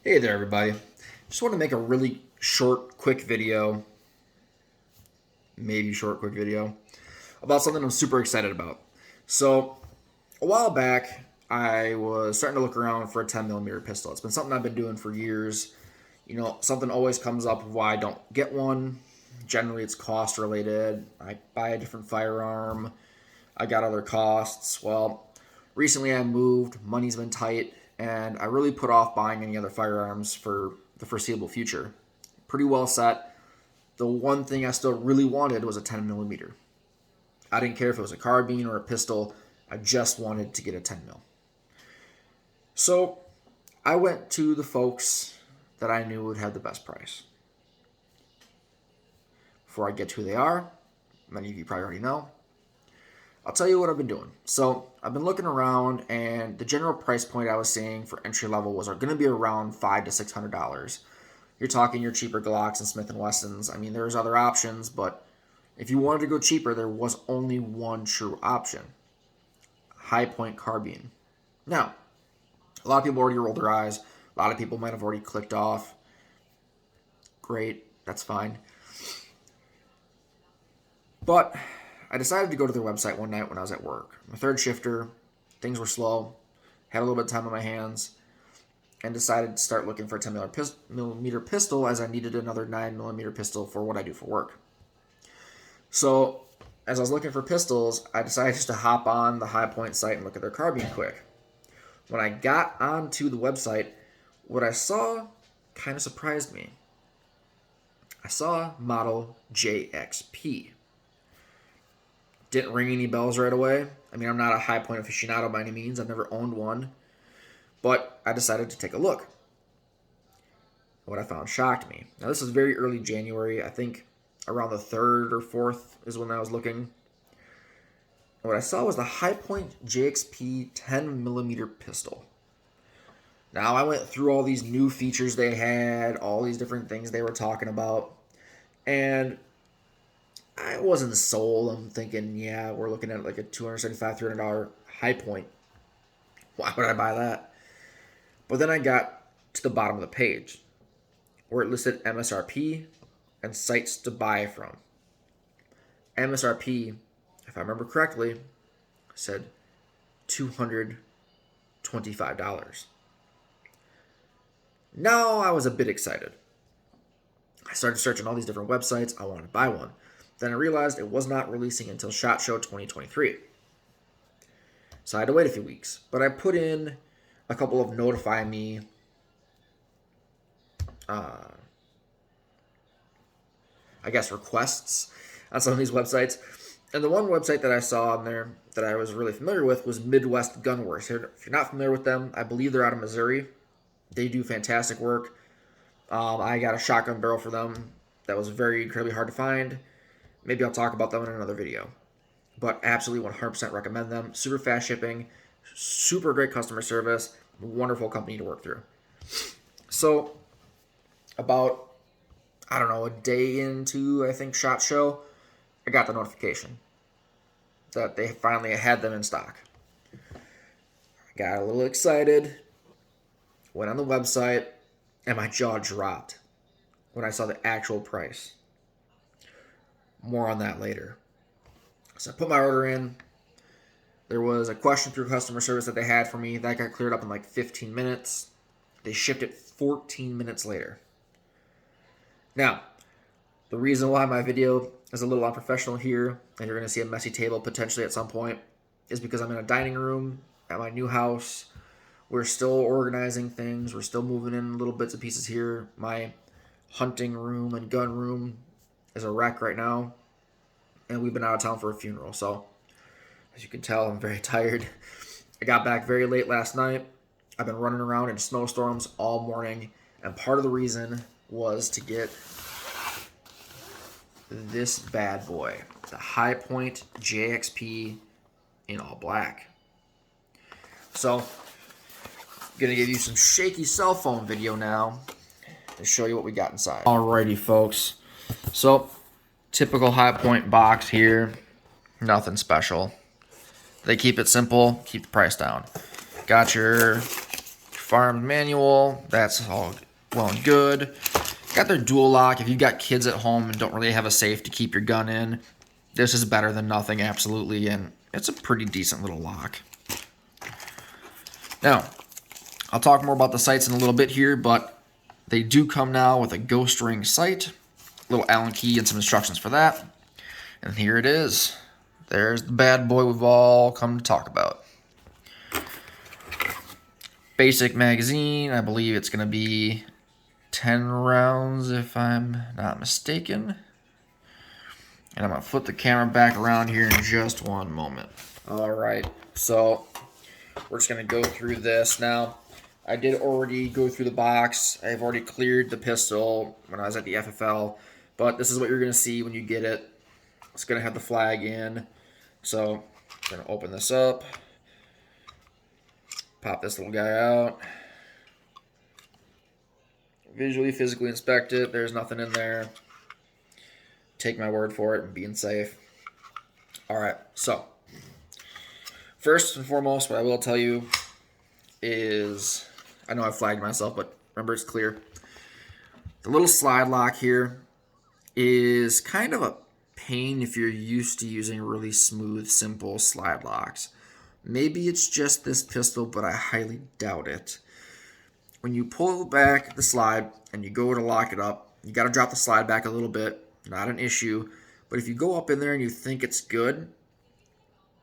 Hey there, everybody. Just want to make a really short, quick video, maybe short, quick video, about something I'm super excited about. So, a while back, I was starting to look around for a 10 millimeter pistol. It's been something I've been doing for years. Something always comes up of why I don't get one. Generally, it's cost related. I buy a different firearm. I got other costs. Well, recently I moved, money's been tight, and I really put off buying any other firearms for the foreseeable future. Pretty well set. The one thing I still really wanted was a 10 millimeter. I didn't care if it was a carbine or a pistol. I just wanted to get a 10 mil. So I went to the folks that I knew would have the best price. Before I get to who they are, many of you probably already know, I'll tell you what I've been doing. So I've been looking around, and the general price point I was seeing for entry level was going to be around $500 to $600. You're talking your cheaper Glocks and Smith and Wessons. I mean, there's other options, but if you wanted to go cheaper, there was only one true option: Hi-Point carbine. Now, a lot of people already rolled their eyes. A lot of people might have already clicked off. Great, that's fine. But I decided to go to their website one night when I was at work. I'm a third shifter, things were slow, had a little bit of time on my hands, and decided to start looking for a 10 millimeter pistol as I needed another 9 millimeter pistol for what I do for work. So, as I was looking for pistols, I decided just to hop on the Hi-Point site and look at their carbine quick. When I got onto the website, what I saw kind of surprised me. I saw model JXP. Didn't ring any bells right away. I mean, I'm not a Hi-Point aficionado by any means. I've never owned one. But I decided to take a look. What I found shocked me. Now, this is very early January. I think around the 3rd or 4th is when I was looking. What I saw was the Hi-Point JXP 10 millimeter pistol. Now, I went through all these new features they had, all these different things they were talking about, and I wasn't sold. I'm thinking, yeah, we're looking at like a $275, $300 Hi-Point. Why would I buy that? But then I got to the bottom of the page where it listed MSRP and sites to buy from. MSRP, if I remember correctly, said $225. Now I was a bit excited. I started searching all these different websites. I wanted to buy one. Then I realized it was not releasing until SHOT Show 2023. So I had to wait a few weeks. But I put in a couple of notify me requests on some of these websites. And the one website that I saw on there that I was really familiar with was Midwest Gunworks. If you're not familiar with them, I believe they're out of Missouri. They do fantastic work. I got a shotgun barrel for them that was very incredibly hard to find. Maybe I'll talk about them in another video. But absolutely 100% recommend them. Super fast shipping, super great customer service, wonderful company to work through. So, about, a day into, I think, SHOT Show, I got the notification that they finally had them in stock. I got a little excited, went on the website, and my jaw dropped when I saw the actual price. More on that later. So I put my order in. There was a question through customer service that they had for me. That got cleared up in like 15 minutes. They shipped it 14 minutes later. Now, the reason why my video is a little unprofessional here, and you're going to see a messy table potentially at some point, is because I'm in a dining room at my new house. We're still organizing things. We're still moving in little bits and pieces here. My hunting room and gun room is a wreck right now. And we've been out of town for a funeral. So, as you can tell, I'm very tired. I got back very late last night. I've been running around in snowstorms all morning. And part of the reason was to get this bad boy, the Hi-Point JXP in all black. So, I'm going to give you some shaky cell phone video now to show you what we got inside. Alrighty, folks. So, typical Hi-Point box here. Nothing special. They keep it simple, keep the price down. Got your Farm manual, that's all well and good. Got their dual lock. If you've got kids at home and don't really have a safe to keep your gun in, this is better than nothing, absolutely, and it's a pretty decent little lock. Now, I'll talk more about the sights in a little bit here, but they do come now with a ghost ring sight, little Allen key and some instructions for that. And here it is. There's the bad boy we've all come to talk about. Basic magazine, I believe it's going to be 10 rounds if I'm not mistaken. And I'm going to flip the camera back around here in just one moment. Alright, so we're just going to go through this now. I did already go through the box. I've already cleared the pistol when I was at the FFL. But this is what you're going to see when you get it. It's going to have the flag in. So I'm going to open this up. Pop this little guy out. Visually, physically inspect it. There's nothing in there. Take my word for it and being safe. Alright, so first and foremost, what I will tell you is, I know I flagged myself, but remember it's clear. The little slide lock here is kind of a pain if you're used to using really smooth, simple slide locks. Maybe it's just this pistol, but I highly doubt it. When you pull back the slide and you go to lock it up, you got to drop the slide back a little bit. Not an issue. But if you go up in there and you think it's good,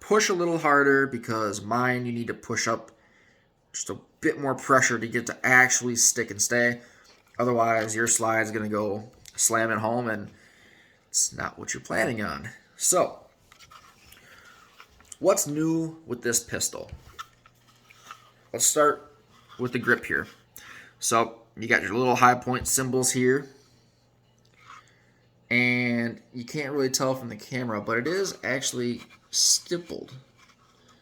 push a little harder, because mine, you need to push up just a bit more pressure to get to actually stick and stay. Otherwise, your slide's going to go slamming home, and it's not what you're planning on. So, what's new with this pistol? Let's start with the grip here. So, you got your little high point symbols here. And you can't really tell from the camera, but it is actually stippled.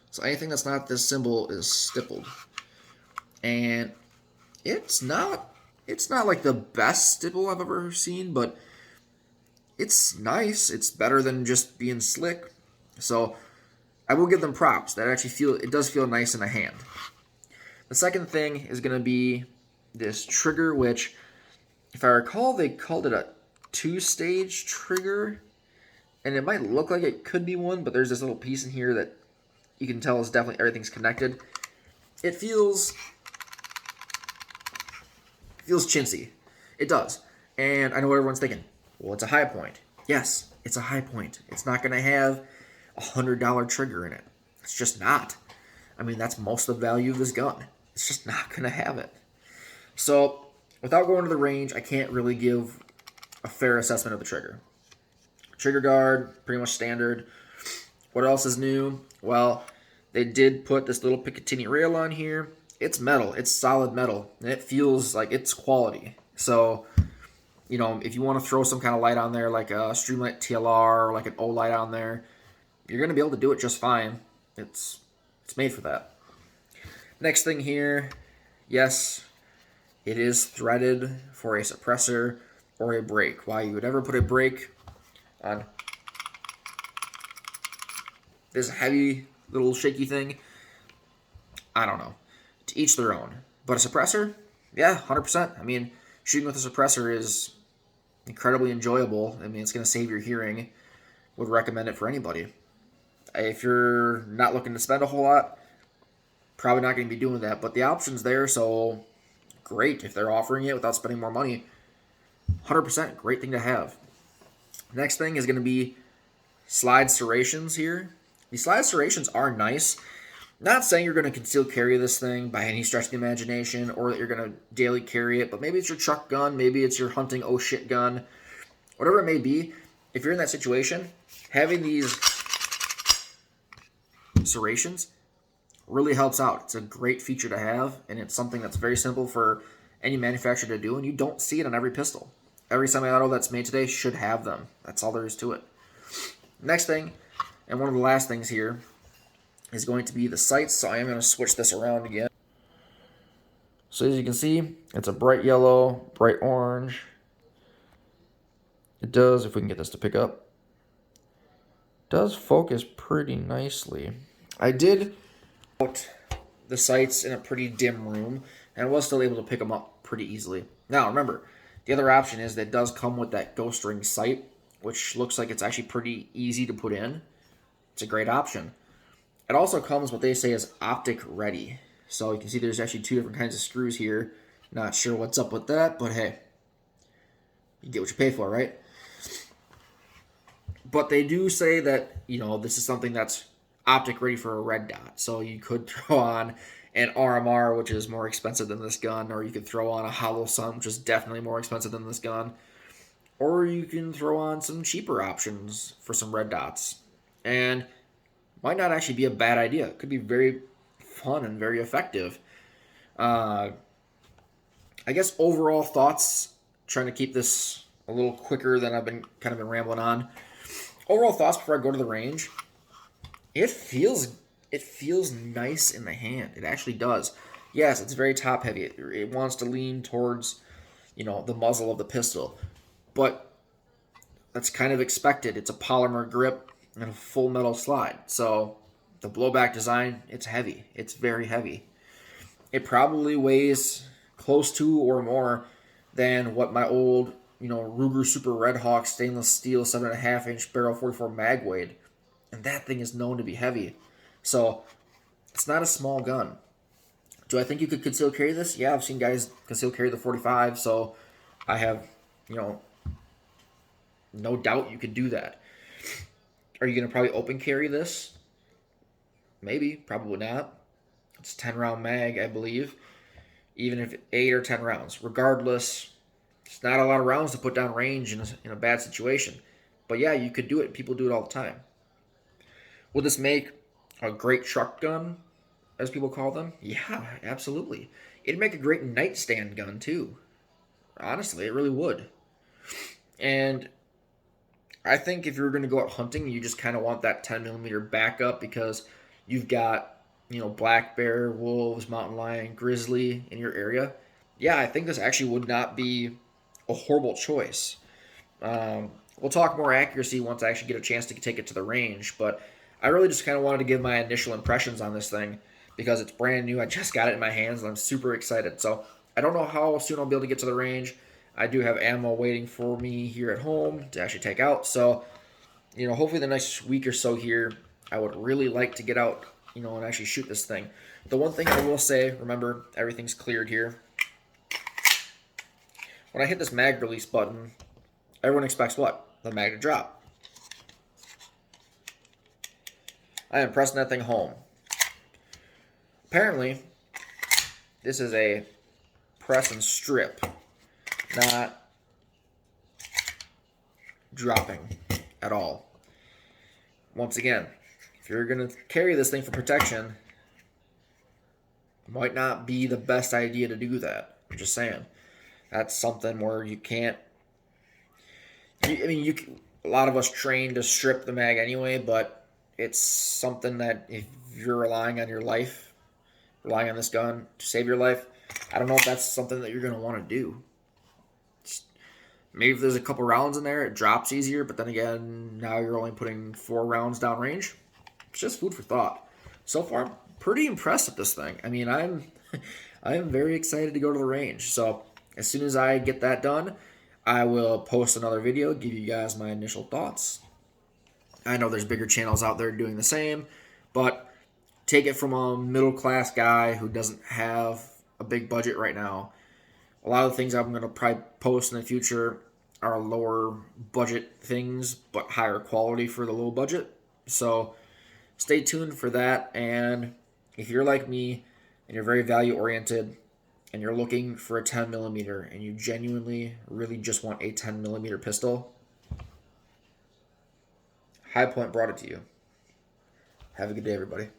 So anything that's not this symbol is stippled. And it's not like the best stipple I've ever seen, but it's nice. It's better than just being slick. So I will give them props. That actually it does feel nice in the hand. The second thing is going to be this trigger, which, if I recall, they called it a 2-stage trigger, and it might look like it could be one, but there's this little piece in here that you can tell is definitely everything's connected. It feels chintzy. It does. And I know what everyone's thinking. Well, it's a high point. Yes, it's a high point. It's not going to have a $100 trigger in it. It's just not. I mean, that's most of the value of this gun. It's just not going to have it. So, without going to the range, I can't really give a fair assessment of the trigger. Trigger guard, pretty much standard. What else is new? Well, they did put this little Picatinny rail on here. It's metal. It's solid metal. And it feels like it's quality. So, you know, if you want to throw some kind of light on there, like a Streamlight TLR or like an O-light on there, you're going to be able to do it just fine. It's made for that. Next thing here, yes, it is threaded for a suppressor or a brake. Why you would ever put a brake on this heavy little shaky thing, I don't know. To each their own. But a suppressor, yeah, 100%. I mean, shooting with a suppressor is incredibly enjoyable. I mean, it's going to save your hearing. Would recommend it for anybody. If you're not looking to spend a whole lot, probably not going to be doing that. But the option's there, so great. If they're offering it without spending more money, 100%, great thing to have. Next thing is going to be slide serrations here. These slide serrations are nice. Not saying you're going to conceal carry this thing by any stretch of the imagination, or that you're going to daily carry it, but maybe it's your truck gun, maybe it's your hunting oh shit gun, whatever it may be. If you're in that situation, having these serrations really helps out. It's a great feature to have, and it's something that's very simple for any manufacturer to do, and you don't see it on every pistol. Every semi-auto that's made today should have them. That's all there is to it. Next thing, and one of the last things here, is going to be the sights, so I am going to switch this around again. So as you can see, it's a bright yellow, bright orange. It does, if we can get this to pick up, does focus pretty nicely. I did put the sights in a pretty dim room and was still able to pick them up pretty easily. Now, remember, the other option is that it does come with that ghost ring sight, which looks like it's actually pretty easy to put in. It's a great option. It also comes what they say is optic ready. So you can see there's actually two different kinds of screws here. Not sure what's up with that, but hey, you get what you pay for, right? But they do say that, this is something that's optic ready for a red dot. So you could throw on an RMR, which is more expensive than this gun, or you could throw on a Holosun, which is definitely more expensive than this gun, or you can throw on some cheaper options for some red dots. And might not actually be a bad idea. It could be very fun and very effective. I guess overall thoughts, trying to keep this a little quicker than I've been rambling on. Overall thoughts before I go to the range. It feels nice in the hand. It actually does. Yes, it's very top heavy. It wants to lean towards, the muzzle of the pistol. But that's kind of expected. It's a polymer grip and a full metal slide. So the blowback design, it's heavy. It's very heavy. It probably weighs close to or more than what my old, Ruger Super Red Hawk stainless steel 7.5-inch barrel 44 mag weighed. And that thing is known to be heavy. So it's not a small gun. Do I think you could conceal carry this? Yeah, I've seen guys conceal carry the 45, so I have, no doubt you could do that. Are you going to probably open carry this? Maybe, probably not. It's 10-round mag, I believe. Even if 8 or 10 rounds. Regardless, it's not a lot of rounds to put down range in a bad situation. But yeah, you could do it. People do it all the time. Will this make a great truck gun, as people call them? Yeah, absolutely. It'd make a great nightstand gun, too. Honestly, it really would. And I think if you're going to go out hunting, you just kind of want that 10mm backup because you've got, black bear, wolves, mountain lion, grizzly in your area. Yeah, I think this actually would not be a horrible choice. We'll talk more accuracy once I actually get a chance to take it to the range, but I really just kind of wanted to give my initial impressions on this thing because it's brand new. I just got it in my hands and I'm super excited. So I don't know how soon I'll be able to get to the range. I do have ammo waiting for me here at home to actually take out. So, hopefully the next week or so here, I would really like to get out, and actually shoot this thing. The one thing I will say, remember, everything's cleared here. When I hit this mag release button, everyone expects what? The mag to drop. I am pressing that thing home. Apparently, this is a press and strip, not dropping at all. Once again, if you're going to carry this thing for protection, it might not be the best idea to do that. I'm just saying. That's something where you can't... a lot of us train to strip the mag anyway, but it's something that if you're relying on your life, relying on this gun to save your life, I don't know if that's something that you're going to want to do. Maybe if there's a couple rounds in there, it drops easier, but then again, now you're only putting 4 rounds down range. It's just food for thought. So far, I'm pretty impressed with this thing. I'm very excited to go to the range. So as soon as I get that done, I will post another video, give you guys my initial thoughts. I know there's bigger channels out there doing the same, but take it from a middle-class guy who doesn't have a big budget right now. A lot of the things I'm going to probably post in the future are lower budget things, but higher quality for the low budget. So stay tuned for that. And if you're like me and you're very value oriented and you're looking for a 10mm and you genuinely really just want a 10mm pistol, Hi Point brought it to you. Have a good day, everybody.